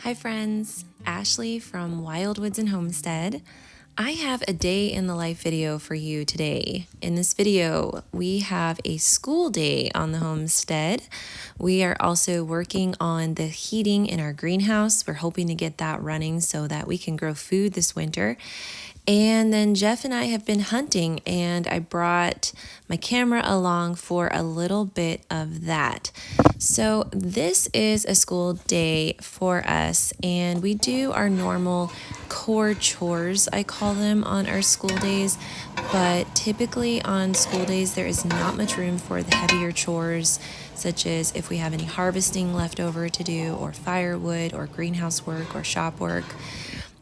Hi friends, Ashley from Wildwoods&Homestead. I have a day in the life video for you today. In this video, we have a school day on the homestead. We are also working on the heating in our greenhouse. We're hoping to get that running so that we can grow food this winter. And then Geoff and I have been hunting, and I brought my camera along for a little bit of that. So this is a school day for us, and we do our normal core chores, I call them, on our school days. But typically on school days, there is not much room for the heavier chores, such as if we have any harvesting left over to do, or firewood, or greenhouse work, or shop work.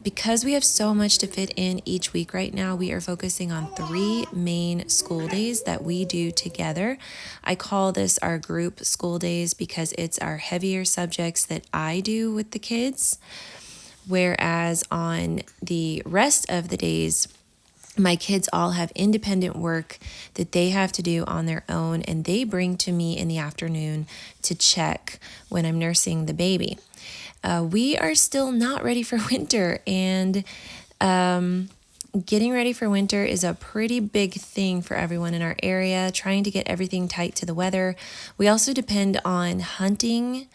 Because we have so much to fit in each week right now, we are focusing on 3 main school days that we do together. I call this our group school days because it's our heavier subjects that I do with the kids. Whereas on the rest of the days, my kids all have independent work that they have to do on their own, and they bring to me in the afternoon to check when I'm nursing the baby. We are still not ready for winter, and getting ready for winter is a pretty big thing for everyone in our area, trying to get everything tight to the weather. We also depend on hunting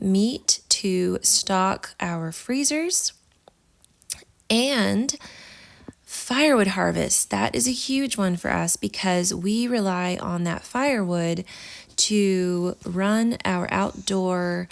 meat to stock our freezers and firewood harvest. That is a huge one for us because we rely on that firewood to run our outdoor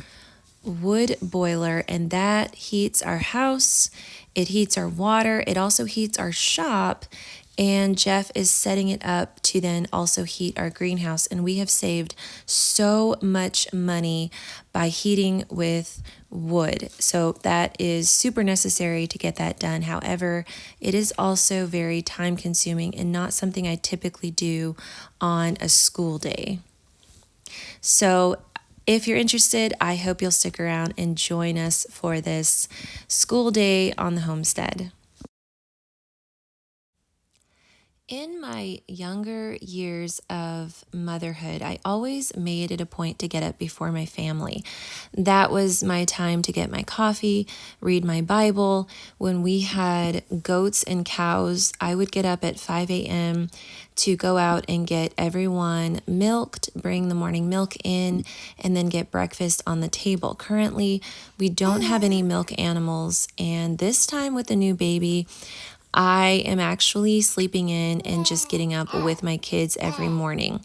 wood boiler, and that heats our house, it heats our water, it also heats our shop, and Geoff is setting it up to then also heat our greenhouse. And we have saved so much money by heating with wood. So that is super necessary to get that done. However, it is also very time consuming and not something I typically do on a school day. So if you're interested, I hope you'll stick around and join us for this school day on the homestead. In my younger years of motherhood, I always made it a point to get up before my family. That was my time to get my coffee, read my Bible. When we had goats and cows, I would get up at 5 a.m. to go out and get everyone milked, bring the morning milk in, and then get breakfast on the table. Currently, we don't have any milk animals, and this time with the new baby, I am actually sleeping in and just getting up with my kids every morning.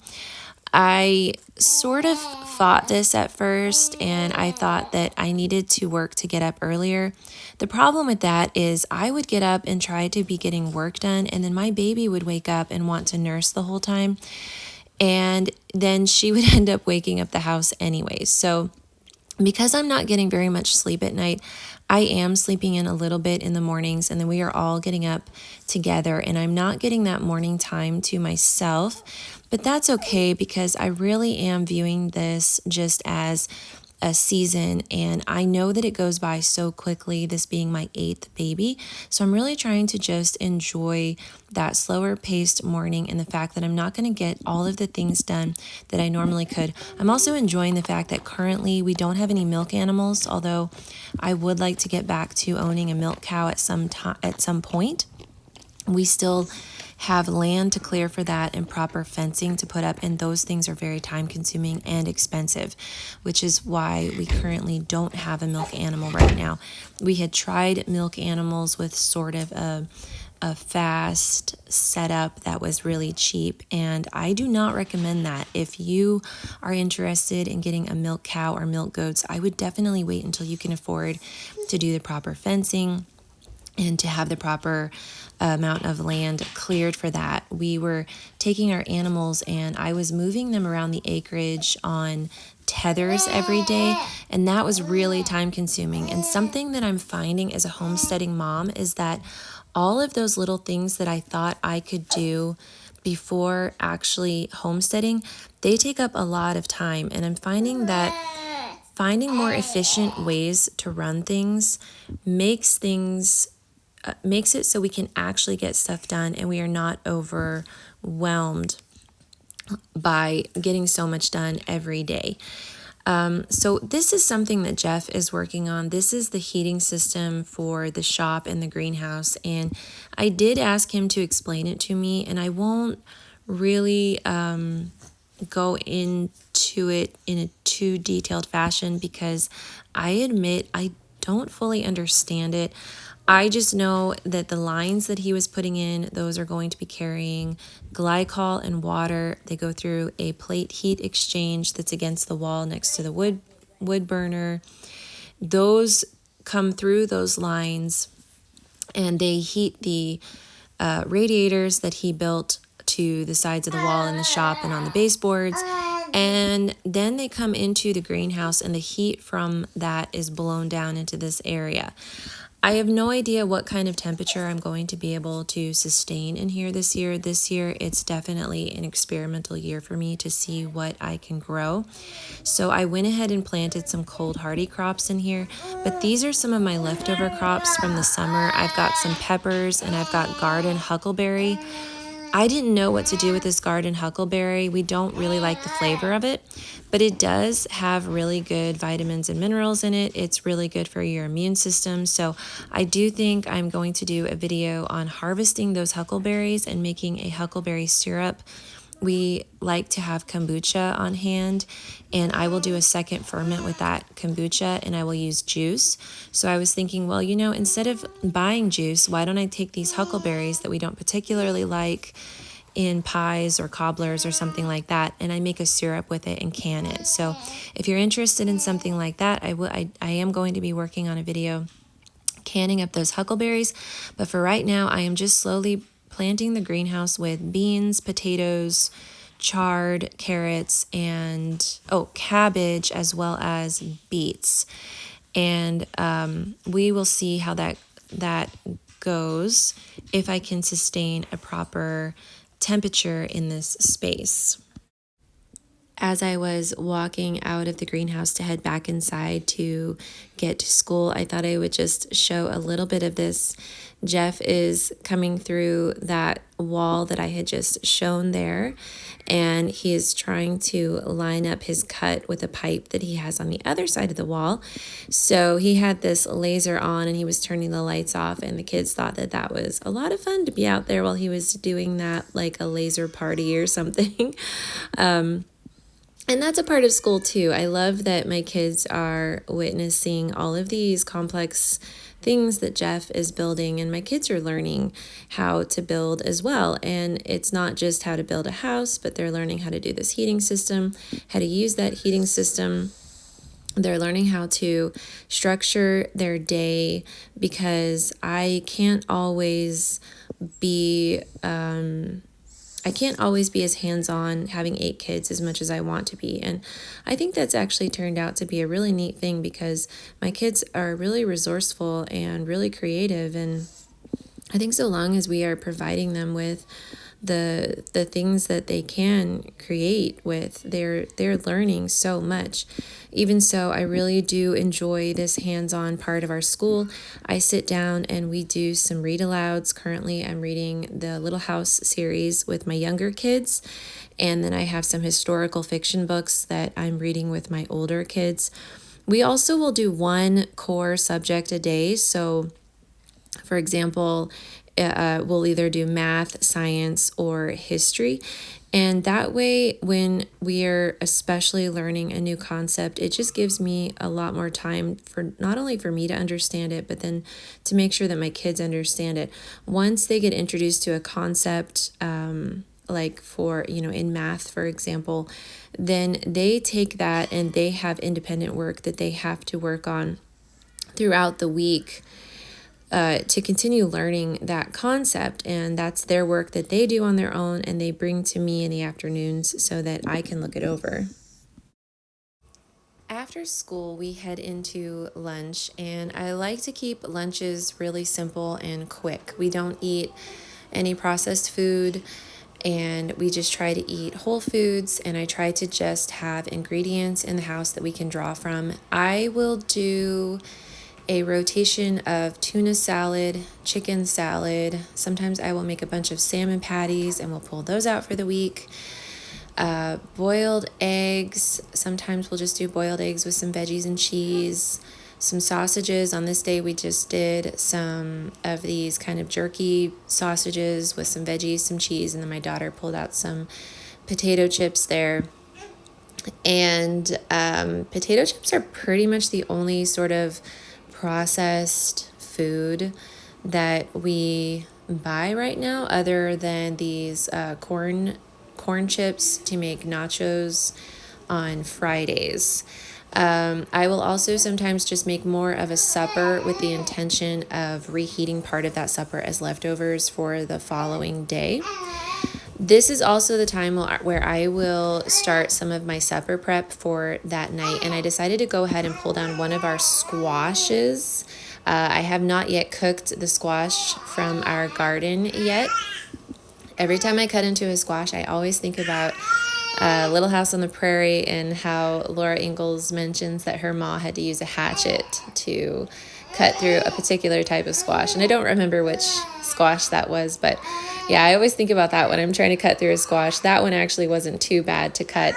I sort of fought this at first, and I thought that I needed to work to get up earlier. The problem with that is I would get up and try to be getting work done, and then my baby would wake up and want to nurse the whole time, and then she would end up waking up the house anyways. So because I'm not getting very much sleep at night, I am sleeping in a little bit in the mornings, and then we are all getting up together, and I'm not getting that morning time to myself, but that's okay because I really am viewing this just as a season, and I know that it goes by so quickly, this being my 8th baby. So I'm really trying to just enjoy that slower paced morning and the fact that I'm not going to get all of the things done that I normally could. I'm also enjoying the fact that currently we don't have any milk animals, although I would like to get back to owning a milk cow at some point. We still have land to clear for that and proper fencing to put up, and those things are very time consuming and expensive, which is why we currently don't have a milk animal right now. We had tried milk animals with sort of a fast setup that was really cheap, and I do not recommend that. If you are interested in getting a milk cow or milk goats, I would definitely wait until you can afford to do the proper fencing and to have the proper amount of land cleared for that. We were taking our animals, and I was moving them around the acreage on tethers every day, and that was really time consuming. And something that I'm finding as a homesteading mom is that all of those little things that I thought I could do before actually homesteading, they take up a lot of time, and I'm finding that finding more efficient ways to run things makes it so we can actually get stuff done and we are not overwhelmed by getting so much done every day. So this is something that Geoff is working on. This is the heating system for the shop and the greenhouse. And I did ask him to explain it to me, and I won't really go into it in a too detailed fashion because I admit I don't fully understand it. I just know that the lines that he was putting in, those are going to be carrying glycol and water. They go through a plate heat exchange that's against the wall next to the wood burner. Those come through those lines and they heat the radiators that he built to the sides of the wall in the shop and on the baseboards. And then they come into the greenhouse and the heat from that is blown down into this area. I have no idea what kind of temperature I'm going to be able to sustain in here this year. This year, it's definitely an experimental year for me to see what I can grow. So I went ahead and planted some cold hardy crops in here, but these are some of my leftover crops from the summer. I've got some peppers and I've got garden huckleberry. I didn't know what to do with this garden huckleberry. We don't really like the flavor of it, but it does have really good vitamins and minerals in it. It's really good for your immune system. So I do think I'm going to do a video on harvesting those huckleberries and making a huckleberry syrup. We like to have kombucha on hand, and I will do a second ferment with that kombucha, and I will use juice. So I was thinking, well, instead of buying juice, why don't I take these huckleberries that we don't particularly like in pies or cobblers or something like that, and I make a syrup with it and can it. So if you're interested in something like that, I am going to be working on a video canning up those huckleberries. But for right now, I am just slowly planting the greenhouse with beans, potatoes, chard, carrots, and cabbage, as well as beets. And we will see how that goes if I can sustain a proper temperature in this space. As I was walking out of the greenhouse to head back inside to get to school, I thought I would just show a little bit of this. Geoff is coming through that wall that I had just shown there, and he is trying to line up his cut with a pipe that he has on the other side of the wall. So he had this laser on and he was turning the lights off, and the kids thought that that was a lot of fun to be out there while he was doing that, like a laser party or something. And that's a part of school too. I love that my kids are witnessing all of these complex things that Geoff is building, and my kids are learning how to build as well. And it's not just how to build a house, but they're learning how to do this heating system, how to use that heating system. They're learning how to structure their day, because I can't always be as hands-on having 8 kids as much as I want to be. And I think that's actually turned out to be a really neat thing, because my kids are really resourceful and really creative. And I think so long as we are providing them with the things that they can create with, they're learning so much. Even so, I really do enjoy this hands-on part of our school. I sit down and we do some read alouds. Currently, I'm reading the Little House series with my younger kids, and then I have some historical fiction books that I'm reading with my older kids. We also will do one core subject a day. So, for example, we'll either do math, science, or history. And that way, when we are especially learning a new concept, it just gives me a lot more time for not only for me to understand it, but then to make sure that my kids understand it. Once they get introduced to a concept, like for, in math, for example, then they take that and they have independent work that they have to work on throughout the week to continue learning that concept. And that's their work that they do on their own, and they bring to me in the afternoons so that I can look it over. After school, we head into lunch, and I like to keep lunches really simple and quick. We don't eat any processed food, and we just try to eat whole foods, and I try to just have ingredients in the house that we can draw from. I will do a rotation of tuna salad, chicken salad. Sometimes I will make a bunch of salmon patties and we'll pull those out for the week. boiled eggs. Sometimes we'll just do boiled eggs with some veggies and cheese, some sausages. On this day, we just did some of these kind of jerky sausages with some veggies, some cheese, and then my daughter pulled out some potato chips there. And potato chips are pretty much the only sort of processed food that we buy right now, other than these corn chips to make nachos on Fridays. I will also sometimes just make more of a supper with the intention of reheating part of that supper as leftovers for the following day. This is also the time where I will start some of my supper prep for that night, and I decided to go ahead and pull down one of our squashes. I have not yet cooked the squash from our garden yet. Every time I cut into a squash, I always think about Little House on the Prairie and how Laura Ingalls mentions that her ma had to use a hatchet to cut through a particular type of squash. And I don't remember which squash that was, but yeah, I always think about that when I'm trying to cut through a squash. That one actually wasn't too bad to cut.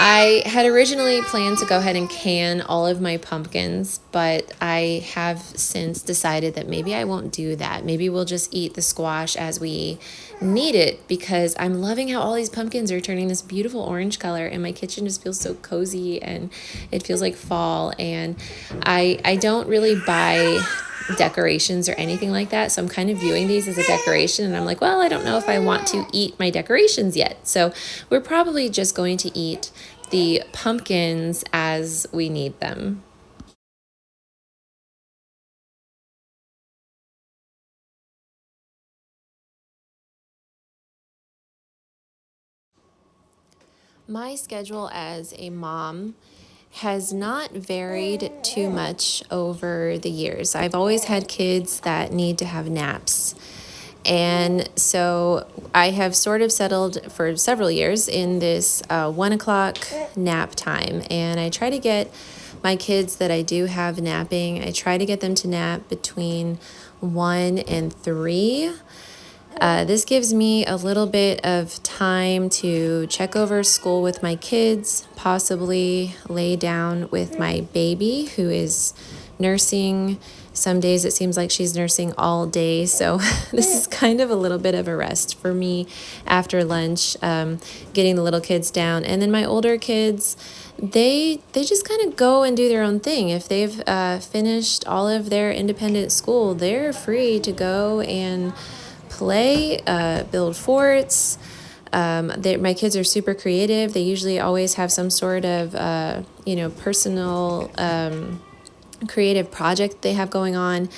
I had originally planned to go ahead and can all of my pumpkins, but I have since decided that maybe I won't do that. Maybe we'll just eat the squash as we need it, because I'm loving how all these pumpkins are turning this beautiful orange color, and my kitchen just feels so cozy and it feels like fall. And I don't really buy decorations or anything like that, so I'm kind of viewing these as a decoration, and I'm like, well, I don't know if I want to eat my decorations yet, so we're probably just going to eat the pumpkins as we need them. My schedule as a mom has not varied too much over the years. I've always had kids that need to have naps. And so I have sort of settled for several years in this 1 o'clock nap time. And I try to get my kids that I do have napping, I try to get them to nap between 1 and 3. This gives me a little bit of time to check over school with my kids, possibly lay down with my baby who is nursing. Some days it seems like she's nursing all day, so this is kind of a little bit of a rest for me after lunch, getting the little kids down. And then my older kids, they just kind of go and do their own thing. If they've finished all of their independent school, they're free to go and play, build forts. My kids are super creative. They usually always have some sort of, personal creative project they have going on.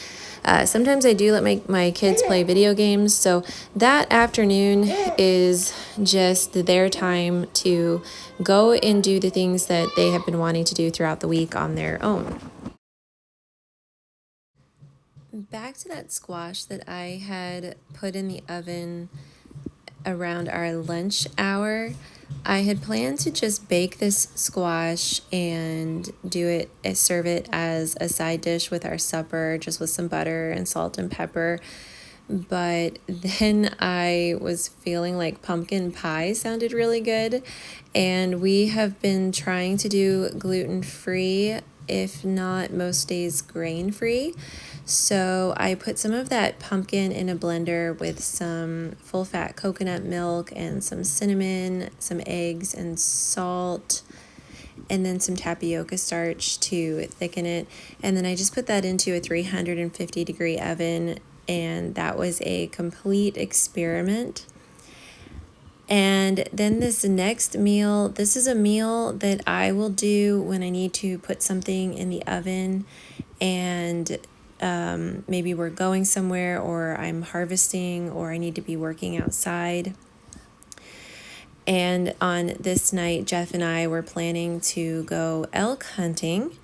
Sometimes I do let my kids play video games. So that afternoon is just their time to go and do the things that they have been wanting to do throughout the week on their own. Back to that squash that I had put in the oven around our lunch hour. I had planned to just bake this squash and serve it as a side dish with our supper, just with some butter and salt and pepper. But then I was feeling like pumpkin pie sounded really good, and we have been trying to do gluten-free, if not most days grain-free. So I put some of that pumpkin in a blender with some full-fat coconut milk and some cinnamon, some eggs and salt, and then some tapioca starch to thicken it. And then I just put that into a 350-degree oven, and that was a complete experiment. And then this next meal, this is a meal that I will do when I need to put something in the oven, and maybe we're going somewhere, or I'm harvesting, or I need to be working outside. And on this night, Geoff and I were planning to go elk hunting.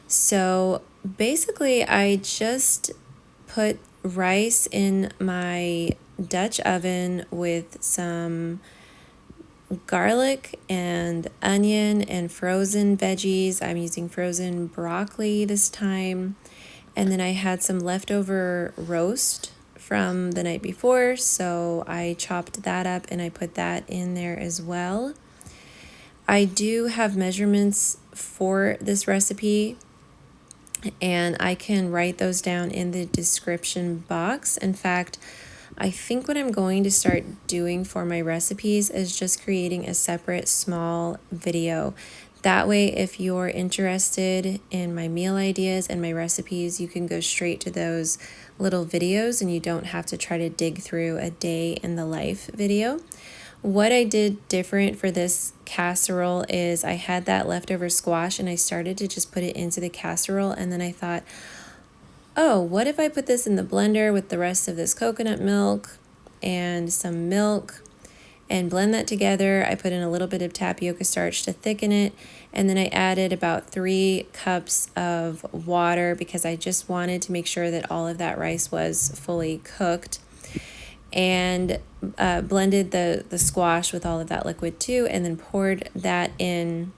So basically, I just put rice in my Dutch oven with some garlic and onion and frozen veggies. I'm using frozen broccoli this time. And then I had some leftover roast from the night before, so I chopped that up and I put that in there as well. I do have measurements for this recipe, and I can write those down in the description box. In fact, I think what I'm going to start doing for my recipes is just creating a separate small video. That way, if you're interested in my meal ideas and my recipes, you can go straight to those little videos and you don't have to try to dig through a day in the life video. What I did different for this casserole is I had that leftover squash and I started to just put it into the casserole, and then I thought, oh, what if I put this in the blender with the rest of this coconut milk and some milk and blend that together. I put in a little bit of tapioca starch to thicken it, and then I added about 3 cups of water because I just wanted to make sure that all of that rice was fully cooked, and blended the squash with all of that liquid too, and then poured that in.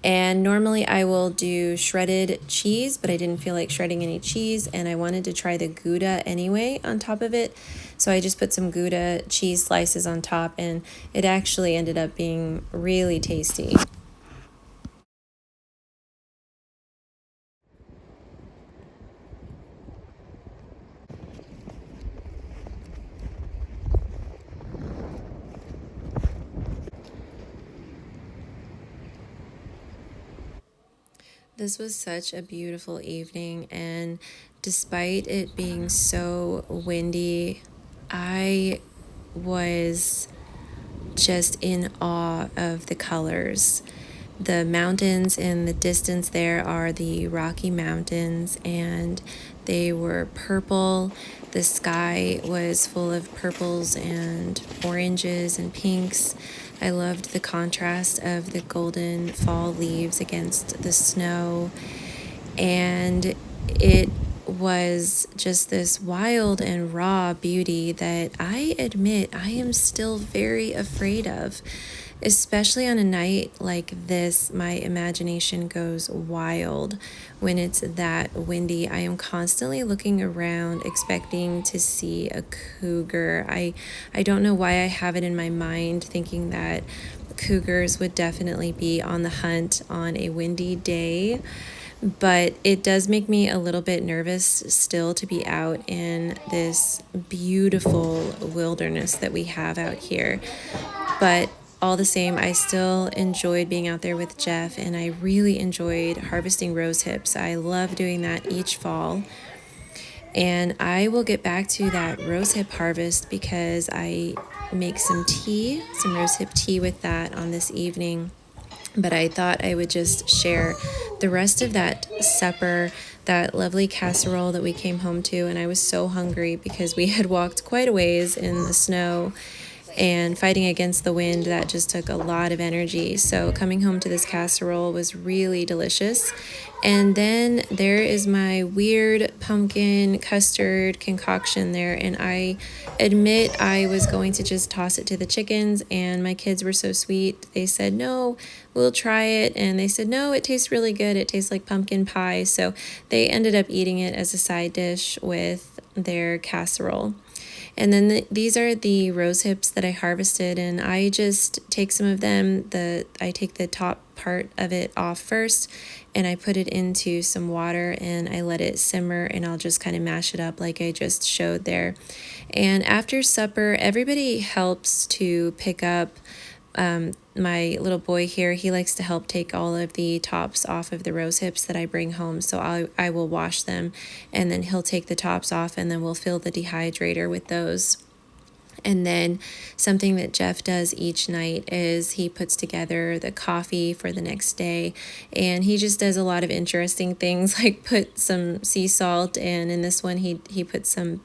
And normally I will do shredded cheese, but I didn't feel like shredding any cheese, and I wanted to try the Gouda anyway on top of it. So I just put some Gouda cheese slices on top, and it actually ended up being really tasty. This was such a beautiful evening, and despite it being so windy, I was just in awe of the colors. The mountains in the distance there are the Rocky Mountains, and they were purple. The sky was full of purples and oranges and pinks. I loved the contrast of the golden fall leaves against the snow, and it was just this wild and raw beauty that I admit I am still very afraid of. Especially on a night like this, my imagination goes wild when it's that windy. I am constantly looking around expecting to see a cougar. I don't know why I have it in my mind thinking that cougars would definitely be on the hunt on a windy day. But it does make me a little bit nervous still to be out in this beautiful wilderness that we have out here. But all the same, I still enjoyed being out there with Geoff, and I really enjoyed harvesting rosehips. I love doing that each fall. And I will get back to that rosehip harvest because I make some tea, some rosehip tea with that on this evening. But I thought I would just share the rest of that supper, that lovely casserole that we came home to. And I was so hungry because we had walked quite a ways in the snow and fighting against the wind. That just took a lot of energy. So coming home to this casserole was really delicious. And then there is my weird pumpkin custard concoction there, and I admit I was going to just toss it to the chickens, and my kids were so sweet. They said, no, we'll try it, and they said, no, it tastes really good. It tastes like pumpkin pie. So they ended up eating it as a side dish with their casserole. And then these are the rose hips that I harvested, and I just take some of them. I take the top part of it off first, and I put it into some water and I let it simmer, and I'll just kind of mash it up like I just showed there. And after supper, everybody helps to pick up. My little boy here, he likes to help take all of the tops off of the rose hips that I bring home. So I will wash them, and then he'll take the tops off, and then we'll fill the dehydrator with those. And then something that Geoff does each night is he puts together the coffee for the next day, and he just does a lot of interesting things, like put some sea salt, and in this one he put some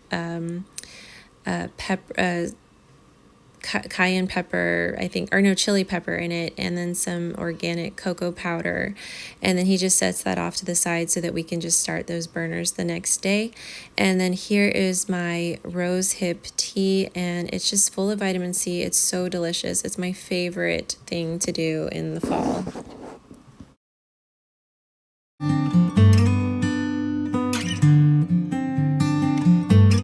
cayenne pepper, I think, or no, chili pepper in it, and then some organic cocoa powder. And then he just sets that off to the side so that we can just start those burners the next day. And then here is my rose hip tea, and it's just full of vitamin C. It's so delicious. It's my favorite thing to do in the fall.